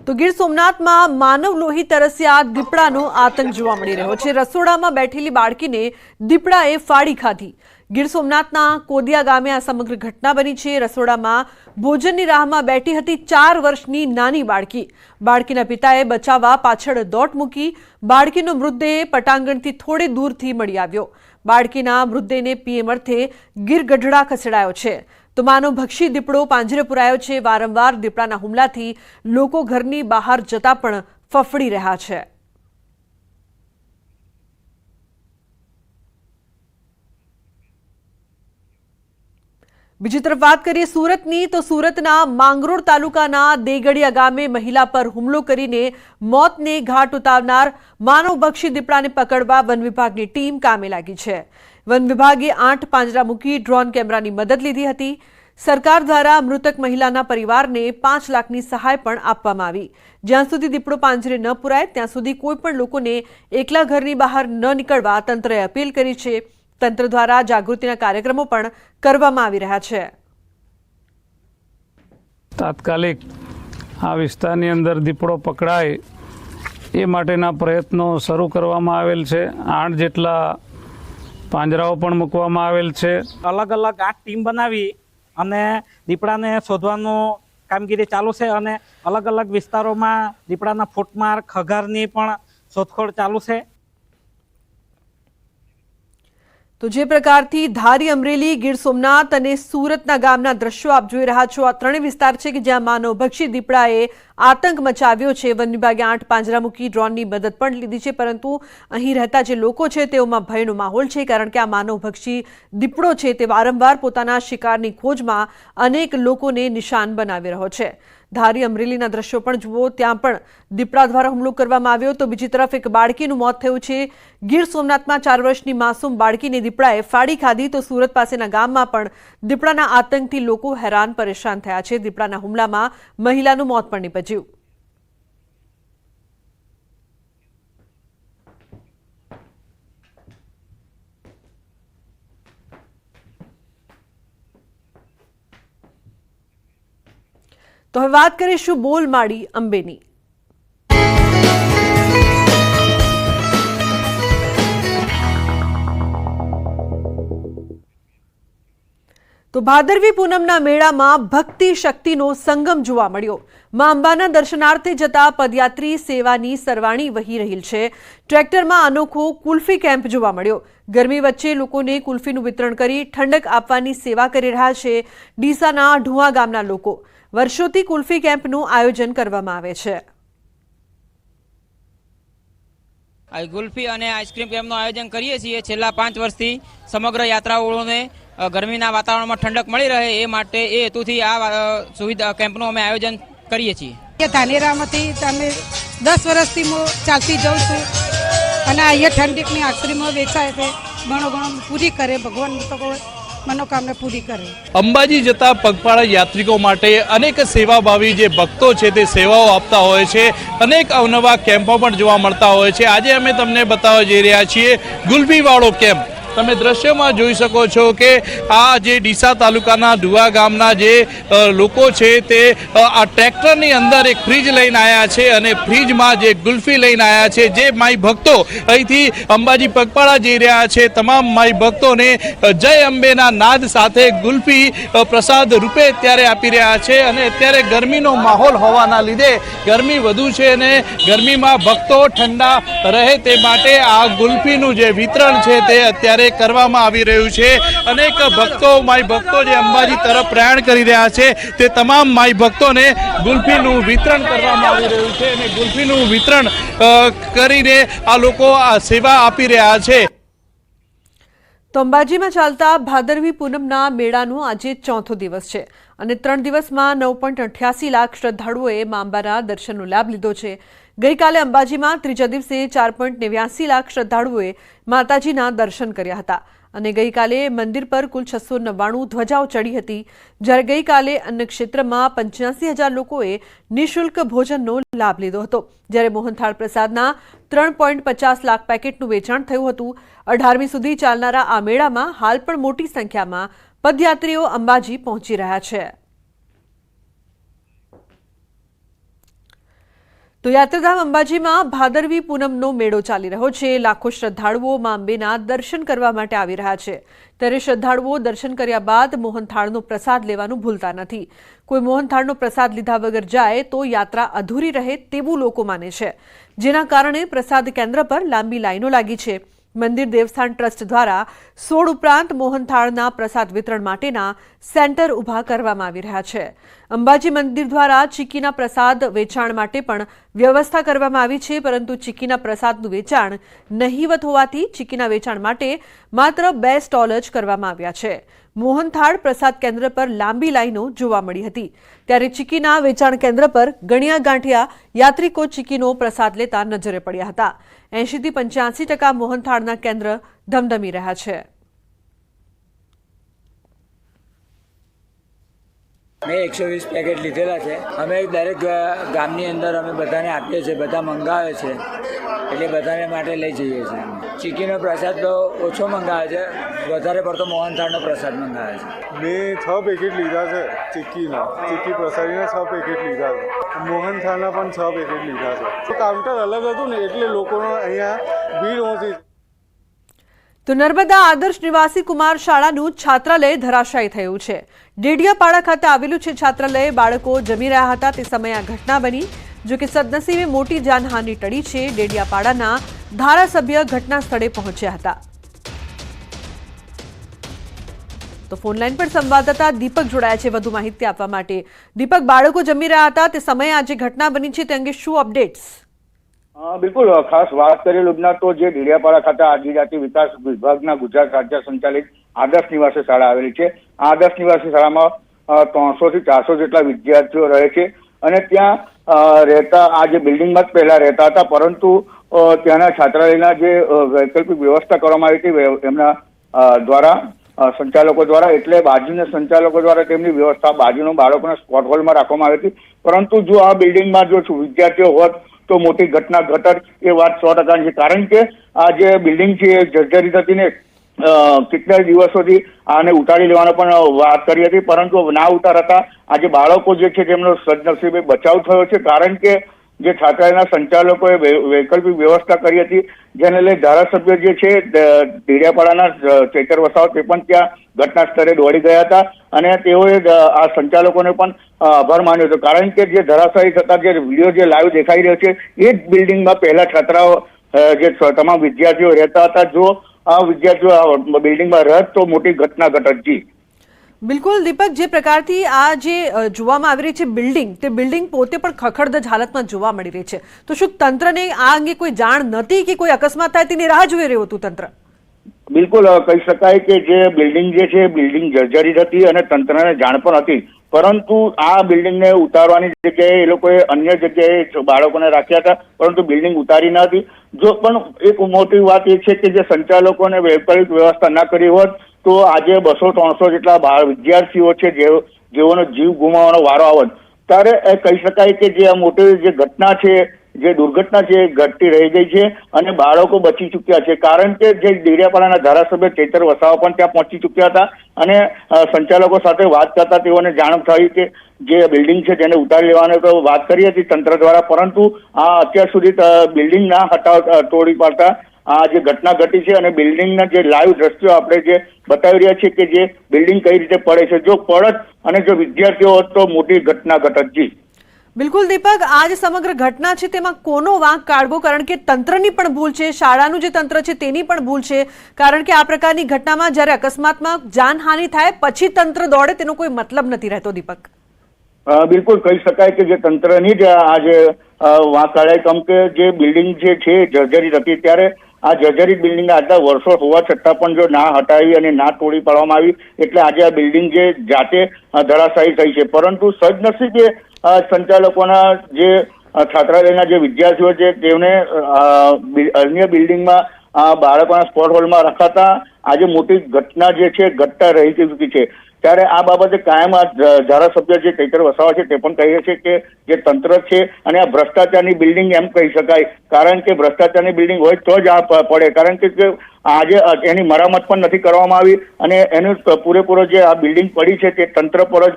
તો ગીર સોમનાથમાં માનવ લોહી તરસ્યા દીપડાનો આતંક જોવા મળી રહ્યો છે। રસોડામાં બેઠેલી બાળકીને દીપડાએ ફાડી ખાધી। ગીર સોમનાથના કોદિયા ગામે આ સમગ્ર ઘટના બની છે। રસોડામાં ભોજનની રાહમાં બેઠી હતી 4 વર્ષની નાની બાળકી। બાળકીના પિતાએ બચાવવા પાછળ દોટ મૂકી। બાળકીનો મૃતદેહ પટાંગણથી થોડે દૂરથી મળી આવ્યો। બાળકીના મૃતદેહને પીએમ અર્થે ગીર ગઢડા ખસેડાયો છે। તો માનવભક્ષી દીપડો પાંજરે પુરાયો છે। વારંવાર દીપડાના હુમલાથી લોકો ઘરની બહાર જતા પણ ફફડી રહ્યા છે। બીજી તરફ વાત કરીએ સુરતની, તો સુરતના માંગરોળ તાલુકાના દેગડિયા ગામે મહિલા પર હુમલો કરીને મોતને ઘાટ ઉતારનાર માનવભક્ષી દીપડાને પકડવા વન વિભાગની ટીમ કામે લાગી છે। વન વિભાગે 8 પાંજરા મૂકી ડ્રોન કેમેરાની મદદ લીધી હતી। સરકાર દ્વારા મૃતક મહિલાના પરિવારને 5 લાખની સહાય પણ આપવામાં આવી। જ્યાં સુધી દીપડો પાંજરે ન પુરાય ત્યાં સુધી કોઈ પણ લોકોને એકલા ઘરની બહાર ન નીકળવા તંત્રએ અપીલ કરી છે। તંત્ર દ્વારા જાગૃતિના કાર્યક્રમો પણ કરવામાં આવી રહ્યા છે। તાત્કાલિક આ વિસ્તારની અંદર દીપડો પકડાય એ માટેના પ્રયત્નો શરૂ કરવામાં આવેલ છે। 8 જેટલા પાંજરાઓ પણ મૂકવામાં આવેલ છે। અલગ અલગ 8 ટીમ બનાવી અને દીપડાને શોધવાનું કામગીરી ચાલુ છે અને અલગ અલગ વિસ્તારોમાં દીપડાના ફૂટમાર ખગારની પણ શોધખોળ ચાલુ છે। તો જે પ્રકારથી ધારી, અમરેલી, ગીર સોમનાથ અને સુરતના ગામના દ્રશ્યો આપ જોઈ રહ્યા છો, આ ત્રણેય વિસ્તાર છે કે જ્યાં માનવભક્ષી દીપડાએ આતંક મચાવ્યો છે। વન વિભાગે 8 પાંજરા મૂકી ડ્રોનની મદદ પણ લીધી છે, પરંતુ અહીં રહેતા જે લોકો છે તેઓમાં ભયનો માહોલ છે, કારણ કે આ માનવભક્ષી દીપડો છે તે વારંવાર પોતાના શિકારની ખોજમાં અનેક લોકોને નિશાન બનાવી રહ્યો છે। ધારી, અમરેલીના દ્રશ્યો પણ જુઓ, ત્યાં પણ દીપડા દ્વારા હુમલો કરવામાં આવ્યો। તો બીજી તરફ એક બાળકીનું મોત થયું છે। ગીર સોમનાથમાં 4 વર્ષની માસૂમ બાળકીને દીપડાએ ફાડી ખાધી। તો સુરત પાસેના ગામમાં પણ દીપડાના આતંકથી લોકો હેરાન પરેશાન થયા છે। દીપડાના હુમલામાં મહિલાનું મોત પણ નીપજ્યું। તો હવે વાત કરીશું બોલમાળી અંબેની। તો ભાદરવી પૂનમના મેળામાં ભક્તિ શક્તિનો સંગમ જોવા મળ્યો। માં અંબાના દર્શનાર્થે જતા પદયાત્રી સેવાની સરવાણી વહી રહી છે। ટ્રેક્ટરમાં અનોખો કુલ્ફી કેમ્પ જોવા મળ્યો। ગરમી વચ્ચે લોકોને કુલ્ફીનું વિતરણ કરી ઠંડક આપવાની સેવા કરી રહ્યા છે ડીસાના ઢુવા ગામના લોકો। વર્ષોથી કુલ્ફી કેમ્પનું આયોજન કરવામાં આવે છે। આ કુલ્ફી અને આઈસ્ક્રીમ કેમ્પનું આયોજન કરીએ છીએ છેલ્લા 5 વર્ષથી। સમગ્ર યાત્રાળુઓને ગરમીના વાતાવરણમાં ઠંડક મળી રહે એ માટે એ હેતુથી આ સુવિધા કેમ્પનું અમે આયોજન કરીએ છીએ। ધાનેરામાંથી તમે 10 વર્ષથી હું ચાલતી જાઉં છું અને અહીંયા ઠંડકની આઈસ્ક્રીમો વેચાય છે। ઘણો પૂરી કરે ભગવાન તો મનોકામના પૂરી કરે। અંબાજી જતા પગપાળા યાત્રિકો માટે અનેક સેવાભાવી જે ભક્તો છે તે સેવાઓ આપતા હોય છે। અનેક અવનવા કેમ્પો પણ જોવા મળતા હોય છે। આજે અમે તમને બતાવવા જઈ રહ્યા છીએ ગુલ્ફીવાળો કેમ્પ। તમે દ્રશ્યમાં જોઈ શકો છો કે આ જે ડીસા તાલુકાના ઢુવા ગામના જે લોકો છે તે આ ટ્રેક્ટરની અંદર એક ફ્રીજ લઈને આવ્યા છે અને ફ્રીજમાં જે ગુલ્ફી લઈને આવ્યા છે। જે માઈ ભક્તો અહીંથી અંબાજી પગપાળા જઈ રહ્યા છે તમામ માઈ ભક્તોને જય અંબેના નાદ સાથે ગુલ્ફી પ્રસાદ રૂપે અત્યારે આપી રહ્યા છે। અને અત્યારે ગરમીનો માહોલ હોવાના લીધે ગરમી વધુ છે અને ગરમીમાં ભક્તો ઠંડા રહે તે માટે આ ગુલ્ફીનું જે વિતરણ છે તે અત્યારે કરવામાં આવી રહ્યું છે। અનેક ભક્તો માઈ ભક્તો જે અંબાજી તરફ પ્રયાણ કરી રહ્યા છે તે તમામ માઈ ભક્તોને ગુલ્ફીનું વિતરણ કરવામાં આવી રહ્યું છે અને ગુલ્ફીનું વિતરણ કરીને આ લોકો આ સેવા આપી રહ્યા છે। તો અંબાજીમાં ચાલતા ભાદરવી પૂનમના મેળાનો આજે 4થો દિવસ છે અને 3 દિવસમાં 9.88 લાખ શ્રદ્ધાળુઓએ મા અંબાના દર્શનનો લાભ લીધો છે। ગઈકાલે અંબાજીમાં ત્રીજા દિવસે 4.89 લાખ શ્રદ્ધાળુઓએ માતાજીના દર્શન કર્યા હતા અને ગઈકાલે મંદિર પર કુલ 699 ધ્વજાઓ ચડી હતી। જ્યારે ગઈકાલે અન્ન ક્ષેત્રમાં 85,000 લોકોએ નિઃશુલ્ક ભોજનનો લાભ લીધો હતો। જ્યારે મોહનથાળ પ્રસાદના 3.50 લાખ પેકેટનું વેચાણ થયું હતું। 18મી સુધી ચાલનારા આ મેળામાં હાલ પણ મોટી સંખ્યામાં પદયાત્રીઓ અંબાજી પહોંચી રહ્યા છે। તો યાત્રાધામ અંબાજીમાં ભાદરવી પૂનમનો મેળો ચાલી રહ્યો છે। લાખો શ્રદ્ધાળુઓ મા અંબેના દર્શન કરવા માટે આવી રહ્યા છે। ત્યારે શ્રદ્ધાળુઓ દર્શન કર્યા બાદ મોહનથાળનો પ્રસાદ લેવાનું ભૂલતા નથી। કોઈ મોહનથાળનો પ્રસાદ લીધા વગર જાય તો યાત્રા અધૂરી રહે તેવું લોકો માને છે, જેના કારણે પ્રસાદ કેન્દ્ર પર લાંબી લાઈનો લાગી છે। મંદિર દેવસ્થાન ટ્રસ્ટ દ્વારા 16 ઉપરાંત મોહનથાળના પ્રસાદ વિતરણ માટેના સેન્ટર ઊભા કરવામાં આવી રહ્યા છે। અંબાજી મંદિર દ્વારા ચીકીના પ્રસાદ વેચાણ માટે પણ વ્યવસ્થા કરવામાં આવી છે, પરંતુ ચીકીના પ્રસાદનું વેચાણ નહીવત હોવાથી ચીકીના વેચાણ માટે માત્ર 2 સ્ટોલ જ કરવામાં આવ્યા છે। મોહનથાળ પ્રસાદ કેન્દ્ર પર લાંબી લાઈનો જોવા મળી હતી, ત્યારે ચીકીના વેચાણ કેન્દ્ર પર ગણ્યા ગાંઠિયા યાત્રિકો ચીકીનો પ્રસાદ લેતા નજરે પડ્યા હતા। 80 થી 85% મોહનથાળના કેન્દ્ર ધમધમી રહ્યા છે। મેં 120 પેકેટ લીધેલા છે। અમે દરેક ગામની અંદર અમે બધાને આપીએ છીએ, બધા મંગાવે છે એટલે બધાને માટે લઈ જઈએ છીએ। ચીકીનો પ્રસાદ તો ઓછો મંગાવે છે, વધારે પડતો મોહનથાળનો પ્રસાદ મંગાવે છે। મેં 6 પેકેટ લીધા છે ચીકી પ્રસાદીના 6 પેકેટ લીધા છે, મોહનથાળના પણ 6 પેકેટ લીધા છે। તો કાઉન્ટર અલગ હતું ને એટલે લોકોનો અહીંયા ભીડ ઓછી। તો નર્મદા આદર્શ નિવાસી કુમાર શાળાનું છાત્રાલય ધરાશાયી થયું છે। ડેડિયાપાડા ખાતે આવેલું છે છાત્રાલય। બાળકો જમી રહ્યા હતા તે સમયે આ ઘટના બની, જો કે સદનસીબે મોટી જાનહાનિ ટળી છે। ડેડિયાપાડાના ધારાસભ્ય ઘટના સ્થળે પહોંચ્યા હતા। તો ફોનલાઈન પર સંવાદદાતા દીપક જોડાયા છે વધુ માહિતી આપવા માટે। દીપક, બાળકો જમી રહ્યા હતા તે સમયે આ જે ઘટના બની છે તે અંગે શું અપડેટ્સ? બિલકુલ, ખાસ વાત કરીએ લુબના તો જે ડેડિયાપાડા ખાતે આદિજાતિ વિકાસ વિભાગના ગુજરાત રાજ્ય સંચાલિત આદર્શ નિવાસી શાળા આવેલી છે। આ આદર્શ નિવાસી શાળામાં 300 થી 400 જેટલા વિદ્યાર્થીઓ રહે છે અને ત્યાં રહેતા આ જે બિલ્ડિંગમાં જ પહેલા રહેતા હતા, પરંતુ ત્યાંના છાત્રાલયના જે વૈકલ્પિક વ્યવસ્થા કરવામાં આવી હતી એમના દ્વારા સંચાલકો દ્વારા, એટલે બાજુના સંચાલકો દ્વારા તેમની વ્યવસ્થા બાજુના બાળકોના સ્પોટ હોલમાં રાખવામાં આવી હતી। પરંતુ જો આ બિલ્ડિંગમાં જો વિદ્યાર્થીઓ હોત તો મોટી ઘટના ઘટત એ વાત 100% છે, કારણ કે આ જે બિલ્ડિંગ છે એ જર્જરિત હતી ને કેટલા દિવસોથી આને ઉતારી લેવાનો પણ વાત કરી હતી, પરંતુ ના ઉતારતા આજે બાળકો જે છે તેમનો સદનસીબે બચાવ થયો છે। કારણ કે જે છાત્રાલયના સંચાલકોએ વૈકલ્પિક વ્યવસ્થા કરી હતી, જેને લઈ ધારાસભ્ય જે છે ડેડિયાપાડાના ચૈતર વસાવા તે પણ ત્યાં ઘટના સ્થળે દોડી ગયા હતા અને તેઓએ આ સંચાલકોને પણ આભાર માન્યો હતો। કારણ કે જે ધરાશાયી થતા જે વિડીયો જે લાઈવ દેખાઈ રહ્યો છે એ જ બિલ્ડિંગમાં પહેલા છાત્રાઓ જે તમામ વિદ્યાર્થીઓ રહેતા હતા। જો આ વિદ્યાર્થીઓ બિલ્ડિંગમાં રહેત તો મોટી ઘટના ઘટત। જી બિલકુલ દીપક, જે પ્રકારથી આ જે જોવામાં આવી રહી છે બિલ્ડિંગ, તે બિલ્ડિંગ પોતે પણ ખખડધજ હાલતમાં જોવા મળી રહી છે, તો શું તંત્રને આ અંગે કોઈ જાણ નહોતી કે કોઈ અકસ્માત થાય તેની રાહ જોઈ રહ્યું હતું તંત્ર? બિલકુલ કહી શકાય કે જે બિલ્ડિંગ જે છે બિલ્ડિંગ જર્જરિત હતી અને તંત્રને જાણ પણ હતી, પરંતુ આ બિલ્ડિંગને ઉતારવાની જગ્યાએ એ લોકોએ અન્ય જગ્યાએ બાળકોને રાખ્યા હતા, પરંતુ બિલ્ડિંગ ઉતારી ન હતી। જો પણ એક મોટી વાત એ છે કે જે સંચાલકોને વૈકલ્પિક વ્યવસ્થા ના કરી હોત તો આજે 200-300 જેટલા વિદ્યાર્થીઓ છે જેઓનો જીવ ગુમાવવાનો વારો આવત। ત્યારે કહી શકાય કે જે આ મોટી જે ઘટના છે, જે દુર્ઘટના છે એ ઘટતી રહી ગઈ છે અને બાળકો બચી ચૂક્યા છે। કારણ કે જે ડેડિયાપાડાના ધારાસભ્ય ચૈતર વસાવા પણ ત્યાં પહોંચી ચૂક્યા હતા અને સંચાલકો સાથે વાત કરતા તેઓને જાણ થઈ કે જે બિલ્ડિંગ છે તેને ઉતારી લેવાની તો વાત કરી હતી તંત્ર દ્વારા, પરંતુ આ અત્યાર સુધી બિલ્ડિંગ ના તોડી પાડતા આ જે ઘટના ઘટી છે અને બિલ્ડિંગના જે લાઈવ દ્રશ્યો આપણે જે બતાવી રહ્યા છીએ કે જે બિલ્ડિંગ કઈ રીતે પડે છે, જો પડત અને જો વિદ્યાર્થીઓ હોત તો મોટી ઘટના ઘટત। જી બિલકુલ દીપક, આ જે સમગ્ર ઘટના છે તેમાં કોનો વાંક કાઢવો? કારણ કે તંત્રની પણ ભૂલ છે, શાળાનું જે તંત્ર છે તેની પણ ભૂલ છે, કારણ કે આ પ્રકારની ઘટનામાં જ્યારે અકસ્માતમાં જાનહાનિ થાય પછી તંત્ર દોડે તેનો કોઈ મતલબ નથી રહેતો। દીપક, બિલકુલ કહી શકાય કે જે તંત્રની જ આજે વાંક કાઢાય, કેમ કે જે બિલ્ડિંગ જે છે જર્જરિત હતી, ત્યારે આ જર્જરિત બિલ્ડિંગ આટલા વર્ષો હોવા છતાં પણ જો ના હટાવી અને ના તોડી પાડવામાં આવી એટલે આજે આ બિલ્ડિંગ જે જાતે ધરાશાયી થઈ છે। પરંતુ સદનસીબે સંચાલકોના જે છાત્રાલયના જે વિદ્યાર્થીઓ છે તેમને અન્ય બિલ્ડિંગમાં બાળકોના સ્પોટ હોલમાં રખાતા આજે મોટી ઘટના જે છે ઘટતા રહી ચૂકી છે। ત્યારે આ બાબતે કાયમ આ ધારાસભ્ય જે ચૈતર વસાવા છે તે પણ કહે છે કે જે તંત્ર છે અને આ ભ્રષ્ટાચારની બિલ્ડિંગ એમ કહી શકાય, કારણ કે ભ્રષ્ટાચારની બિલ્ડિંગ હોય તો જ આ પડે, કારણ કે આજે એની મરામત પણ નથી કરવામાં આવી અને એનું પૂરેપૂરો જે આ બિલ્ડિંગ પડી છે તે તંત્ર પર જ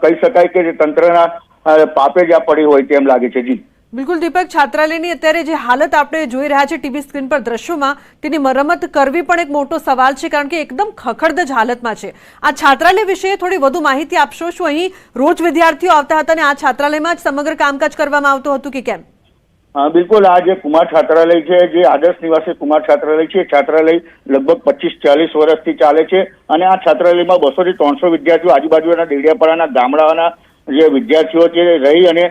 કહી શકાય કે જે તંત્રના પાપે જ આ પડી હોય તેમ લાગે છે। જી બિલકુલ દીપક, છાત્રાલયની અત્યારે જે હાલત આપણે જોઈ રહ્યા છે ટીવી સ્ક્રીન પર દ્રશ્યોમાં, તેની મરમ્મત કરવી પણ એક મોટો સવાલ છે, કારણ કે એકદમ ખખડધજ હાલતમાં છે. આ છાત્રાલય વિશે થોડી વધુ માહિતી આપશો? શું અહીં રોજ વિદ્યાર્થીઓ આવતા હતા અને આ છાત્રાલયમાં જ સમગ્ર કામકાજ કરવામાં આવતું હતું કે કેમ? બિલકુલ, આ જે કુમાર છાત્રાલય છે, જે આદર્શ નિવાસી કુમાર છાત્રાલય છે, છાત્રાલય લગભગ 25-40 વર્ષથી ચાલે છે અને આ છાત્રાલયમાં 200 થી 300 વિદ્યાર્થીઓ આજુબાજુના ડેડિયાપાડાના ગામડાના જે વિદ્યાર્થીઓ છે રહી અને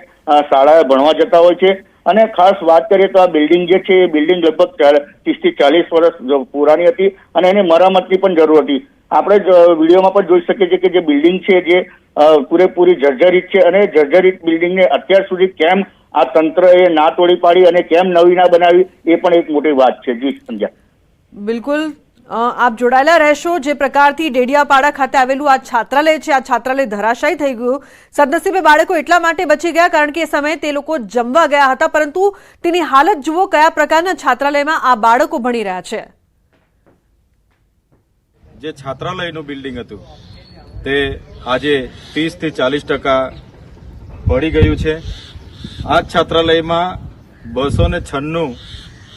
શાળાએ ભણવા જતા હોય છે. અને ખાસ વાત કરીએ તો આ બિલ્ડિંગ જે છે એ બિલ્ડિંગ લગભગ 30 થી 40 વર્ષ પુરાણી હતી અને એને મરામતની પણ જરૂર હતી. આપણે વિડીયોમાં પણ જોઈ શકીએ છીએ કે જે બિલ્ડિંગ છે જે પૂરેપૂરી જર્જરિત છે અને જર્જરિત બિલ્ડિંગને અત્યાર સુધી કેમ આ તંત્રએ ના તોડી પાડી અને કેમ નવી ના બનાવી, એ પણ એક મોટી વાત છે. જી સંજ્ઞા. બિલકુલ, આપ જોડાયેલા રહેશો. જે પ્રકારથી ડેડિયાપાડા ખાતે આવેલું આ છાત્રાલય છે, આ છાત્રાલય ધરાશાયી થઈ ગયું. સદનસીબે બાળકો એટલા માટે બચી ગયા કારણ કે એ સમયે તે લોકો જમવા ગયા હતા, પરંતુ તેની હાલત જુઓ, કયા પ્રકારના છાત્રાલયમાં આ બાળકો ભણી રહ્યા છે. જે છાત્રાલયનું બિલ્ડિંગ હતું તે આજે 30 થી 40% પડી ગયું છે. આ છાત્રાલયમાં 296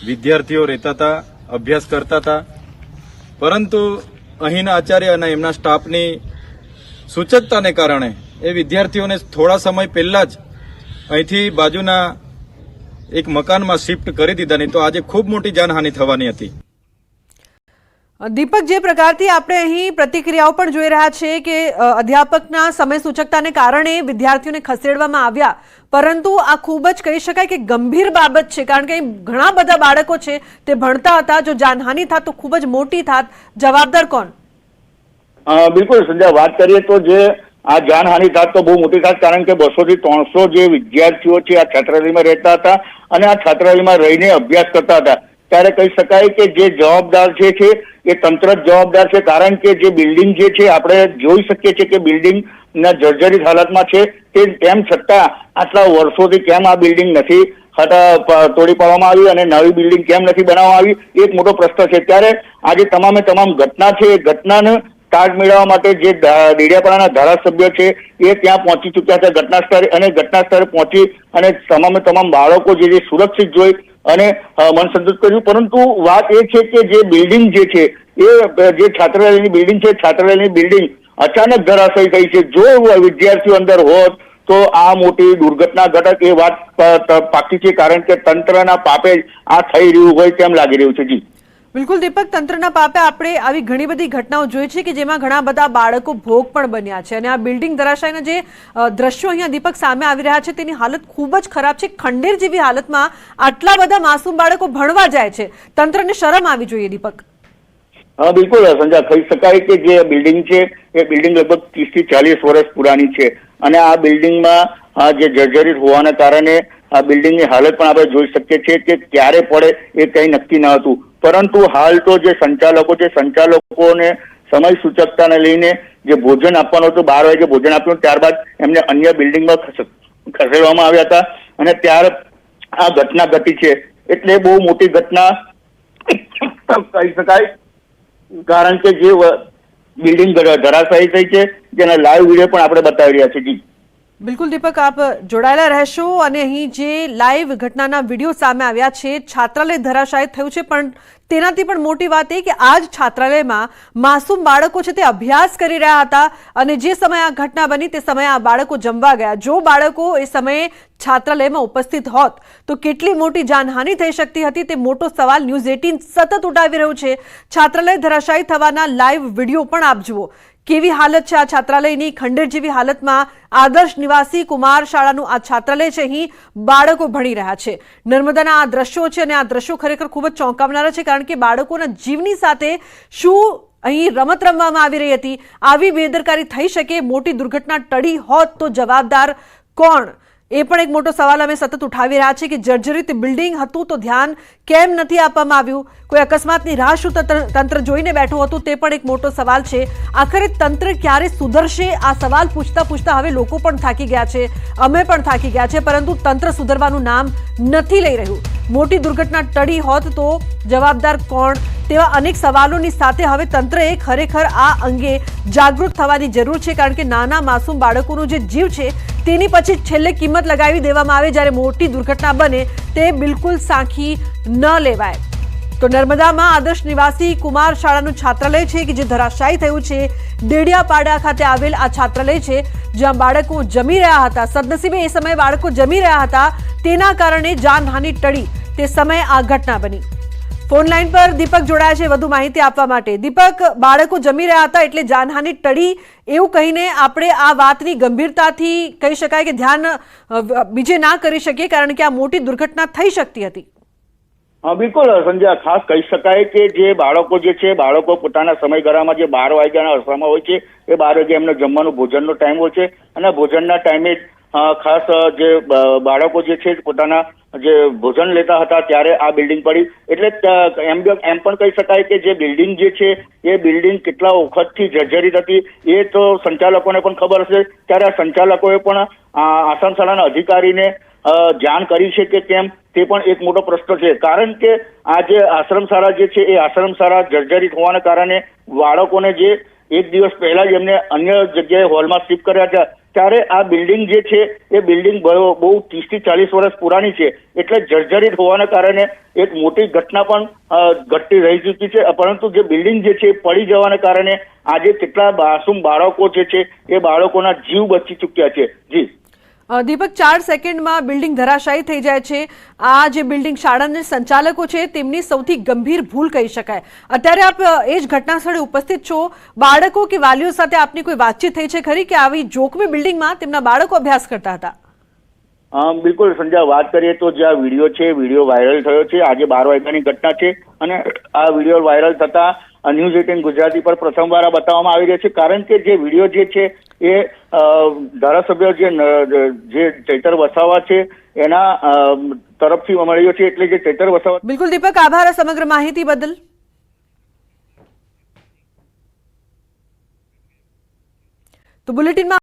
વિદ્યાર્થીઓ રહેતા હતા, અભ્યાસ કરતા હતા, પરંતુ અહીંના આચાર્ય અને એમના સ્ટાફની સૂચકતાને કારણે એ વિદ્યાર્થીઓને થોડા સમય પહેલા જ અહીંથી બાજુના એક મકાનમાં શિફ્ટ કરી દીધા, નહીં તો આજે ખૂબ મોટી જાનહાનિ થવાની હતી. દીપક, જે પ્રકારથી આપણે અહીં પ્રતિક્રિયાઓ પણ જોઈ રહ્યા છે કે અધ્યાપકના સમય સૂચકતાને કારણે વિદ્યાર્થીઓને ખસેડવામાં આવ્યા, પરંતુ આ ખૂબ જ કહી શકાય કે ગંભીર બાબત છે, કારણ કે ઘણા બધા બાળકો છે તે ભણતા હતા. જો જાનહાનિ થાત તો ખૂબ જ મોટી થાત. જવાબદાર કોણ? બિલકુલ સંજય, વાત કરીએ તો જે આ જાનહાનિ થાત તો બહુ મોટી થાત, કારણ કે 200 થી 300 જે વિદ્યાર્થીઓ છે આ છાત્રાલયમાં રહેતા હતા અને આ છાત્રાલયમાં રહીને અભ્યાસ કરતા હતા. ત્યારે કહી શકાય કે જે જવાબદાર છે એ તંત્ર જ જવાબદાર છે, કારણ કે જે બિલ્ડિંગ જે છે આપણે જોઈ શકીએ છીએ કે બિલ્ડિંગ ના જર્જરિત હાલતમાં છે. તે તેમ છતાં આટલા વર્ષોથી કેમ આ બિલ્ડિંગ નથી તોડી પાડવામાં આવી અને નવી બિલ્ડિંગ કેમ નથી બનાવવામાં આવી, એક મોટો પ્રશ્ન છે. ત્યારે આજે તમામે તમામ ઘટના છે એ ઘટનાને તાજ મેળવવા માટે જે ડેડિયાપાડાના ધારાસભ્ય છે એ ત્યાં પહોંચી ચૂક્યા છે ઘટના સ્થળે, અને ઘટના સ્થળે પહોંચી અને તમામ બાળકો જે સુરક્ષિત જોઈ અને મન સંતુષ્ટ કર્યું. પરંતુ વાત એ છે કે જે બિલ્ડિંગ જે છે એ જે છાત્રાલયની બિલ્ડિંગ છે, છાત્રાલયની બિલ્ડિંગ અચાનક ધરાશાયી થઈ છે. જો વિદ્યાર્થીઓ અંદર હોત તો આ મોટી દુર્ઘટના ઘટક, એ વાત પાકી છે, કારણ કે તંત્રના પાપે આ થઈ રહ્યું હોય તેમ લાગી રહ્યું છે. જી બિલકુલ દીપક, તંત્રના પાપે આપણે આવી ઘણી બધી ઘટનાઓ જોઈ છે કે જેમાં ઘણા બધા બાળકો ભોગ પણ બન્યા છે, અને આ બિલ્ડિંગ ધરાશાયીના જે દ્રશ્યો અહીંયા દીપક સામે આવી રહ્યા છે તેની હાલત ખૂબ જ ખરાબ છે. ખંડેર જેવી હાલતમાં આટલા બધા માસૂમ બાળકો ભણવા જાય છે. તંત્રને શરમ આવી જોઈએ. દીપક. બિલકુલ સંજય, કહી શકાય કે જે બિલ્ડિંગ છે એ બિલ્ડિંગ લગભગ 30 થી 40 વર્ષ પુરાણી છે અને આ બિલ્ડિંગમાં જે જર્જરિત હોવાના કારણે આ બિલ્ડિંગની હાલત પણ આપણે જોઈ શકીએ છીએ કે ક્યારે પડે એ કંઈ નક્કી ન હતું. પરંતુ હાલ તો જે સંચાલકો છે, સંચાલકોને સમય સૂચકતાને લઈને જે ભોજન આપવાનું હતું, 12 વાગે ભોજન આપ્યું, ત્યારબાદ એમને અન્ય બિલ્ડિંગમાં ખસેડવામાં આવ્યા હતા અને ત્યાર આ ઘટના ઘટી છે. એટલે બહુ મોટી ઘટના કહી શકાય, કારણ કે જે બિલ્ડિંગ ધરાશાયી થઈ છે જેના લાઈવ વિડીયો પણ આપણે બતાવી રહ્યા છીએ. જી બિલકુલ દીપક, આપ જોડાયેલા રહેશો. અને અહીં જે લાઈવ ઘટનાના વિડીયો સામે આવ્યા છે, છાત્રાલય ધરાશાયી થયું છે, પણ તેનાથી પણ મોટી વાત એ કે આ જ છાત્રાલયમાં માસૂમ બાળકો છે તે અભ્યાસ કરી રહ્યા હતા અને જે સમયે આ ઘટના બની તે સમયે આ બાળકો જમવા ગયા. જો બાળકો એ સમયે છાત્રાલયમાં ઉપસ્થિત હોત તો કેટલી મોટી જાનહાનિ થઈ શકતી હતી, તે મોટો સવાલ ન્યૂઝ 18 સતત ઉઠાવી રહ્યું છે. છાત્રાલય ધરાશાયી થવાના લાઈવ વિડીયો પણ આપ જુઓ. કેવી હાલત છે આ છાત્રાલયની. ખંડેર જેવી હાલતમાં આદર્શ નિવાસી કુમાર શાળાનું આ છાત્રાલય છે. અહીં બાળકો ભણી રહ્યા છે. નર્મદાના આ દ્રશ્યો છે અને આ દ્રશ્યો ખરેખર ખૂબ જ ચોંકાવનારા છે, કારણ કે બાળકોના જીવની સાથે શું અહીં રમત રમવામાં આવી રહી હતી. આવી બેદરકારી થઈ શકે. મોટી દુર્ઘટના ટળી હોત તો જવાબદાર કોણ, એ પણ એક મોટો સવાલ અમે સતત ઉઠાવી રહ્યા છીએ કે જર્જરિત બિલ્ડિંગ હતું તો ધ્યાન કેમ નથી આપવામાં આવ્યું. કોઈ અકસ્માતની રાહ શું તંત્ર જોઈને બેઠું હતું, તે પણ એક મોટો સવાલ છે. આખરે તંત્ર ક્યારે સુધરશે, આ સવાલ પૂછતા પૂછતા હવે લોકો પણ થાકી ગયા છે, અમે પણ થાકી ગયા છે, પરંતુ તંત્ર સુધરવાનું નામ નથી લઈ રહ્યું. મોટી દુર્ઘટના ટળી હોત તો જવાબદાર કોણ તેવા અનેક સવાલોની સાથે હવે તંત્રએ ખરેખર આ અંગે જાગૃત થવાની જરૂર છે, કારણ કે નાના માસૂમ બાળકોનો જે જીવ છે તેની પછી છેલ્લે કિંમત લગાવી દેવામાં આવે જ્યારે મોટી દુર્ઘટના બને તે બિલકુલ સાંખી ન લેવાય. તો નર્મદામાં આદર્શ નિવાસી કુમાર શાળાનું છાત્રાલય છે કે જે ધરાશાયી થયું છે. ડેડિયાપાડા ખાતે આવેલ આ છાત્રાલય છે જ્યાં બાળકો જમી રહ્યા હતા. સદનસીબે એ સમયે બાળકો જમી રહ્યા હતા, તેના કારણે જાનહાનિ ટળી તે સમયે આ ઘટના બની. ફોન લાઈન પર દીપક જોડાયા છે વધુ માહિતી આપવા માટે. દીપક, બાળકો જમી રહ્યા હતા એટલે જાનહાનિ ટળી એવું કહીને આપણે આ વાતની ગંભીરતાથી કહી શકાય કે ધ્યાન બીજે ના કરી શકીએ, કારણ કે આ મોટી દુર્ઘટના થઈ શકતી હતી. બિલકુલ સંજય, ખાસ કહી શકાય કે જે બાળકો જે છે, બાળકો પોતાના સમયગાળામાં જે 12 વાગ્યાના અરસામાં હોય છે એ 12 વાગે એમનો જમવાનું ભોજનનો ટાઈમ હોય છે અને ભોજનના ટાઈમે ખાસ જે બાળકો જે છે પોતાના જે ભોજન લેતા હતા ત્યારે આ બિલ્ડિંગ પડી. એટલે એમ પણ કહી શકાય કે જે બિલ્ડિંગ જે છે એ બિલ્ડિંગ કેટલા વખતથી જર્જરિત હતી એ તો સંચાલકોને પણ ખબર હશે. ત્યારે આ સંચાલકોએ પણ આસામ શાળાના અધિકારીને જાણ કરી છે કે કેમ તે પણ એક મોટો પ્રશ્ન છે, કારણ કે આ જે આશ્રમ શાળા જે છે એ આશ્રમ શાળા જર્જરિત હોવાના કારણે બાળકોને જે એક દિવસ પહેલા જ એમને અન્ય જગ્યાએ હોલમાં શિફ્ટ કર્યા હતા ત્યારે આ બિલ્ડિંગ જે છે એ બિલ્ડિંગ બહુ 30 થી 40 વર્ષ પુરાની છે, એટલે જર્જરિત હોવાના કારણે એક મોટી ઘટના પણ ઘટતી રહી ચૂકી છે. પરંતુ જે બિલ્ડિંગ જે છે એ પડી જવાના કારણે આજે કેટલા માસૂમ બાળકો જે છે એ બાળકોના જીવ બચી ચૂક્યા છે. જી દીપક, 4 સેકન્ડમાં બિલ્ડિંગ ધરાશાયી થઈ જાય છે. આ જે બિલ્ડિંગ શાળાના સંચાલકો છે તેમની સૌથી ગંભીર ભૂલ કહી શકાય. અત્યારે આપ એ જ ઘટના સ્થળે ઉપસ્થિત છો. બાળકો કે વાલીઓ સાથે આપની કોઈ વાતચીત થઈ છે ખરી કે આવી જોખમી બિલ્ડિંગમાં તેમના બાળકો અભ્યાસ કરતા હતા? બિલકુલ સંજય, વાત કરીએ તો જે આ વિડીયો છે, વિડીયો વાયરલ થયો છે. આજે 12 વાગ્યાની ઘટના છે અને આ વિડીયો વાયરલ થતા ન્યૂઝ 18 ગુજરાતી પર પ્રથમવાર આ બતાવવામાં આવી રહ્યો છે, કારણ કે જે વિડીયો જે છે એ ધારાસભ્ય જે ચૈતર વસાવા છે એના તરફથી મળ્યો છે. એટલે જે ચૈતર વસાવા. બિલકુલ દીપક, આભાર સમગ્ર માહિતી બદલ. તો બુલેટિનમાં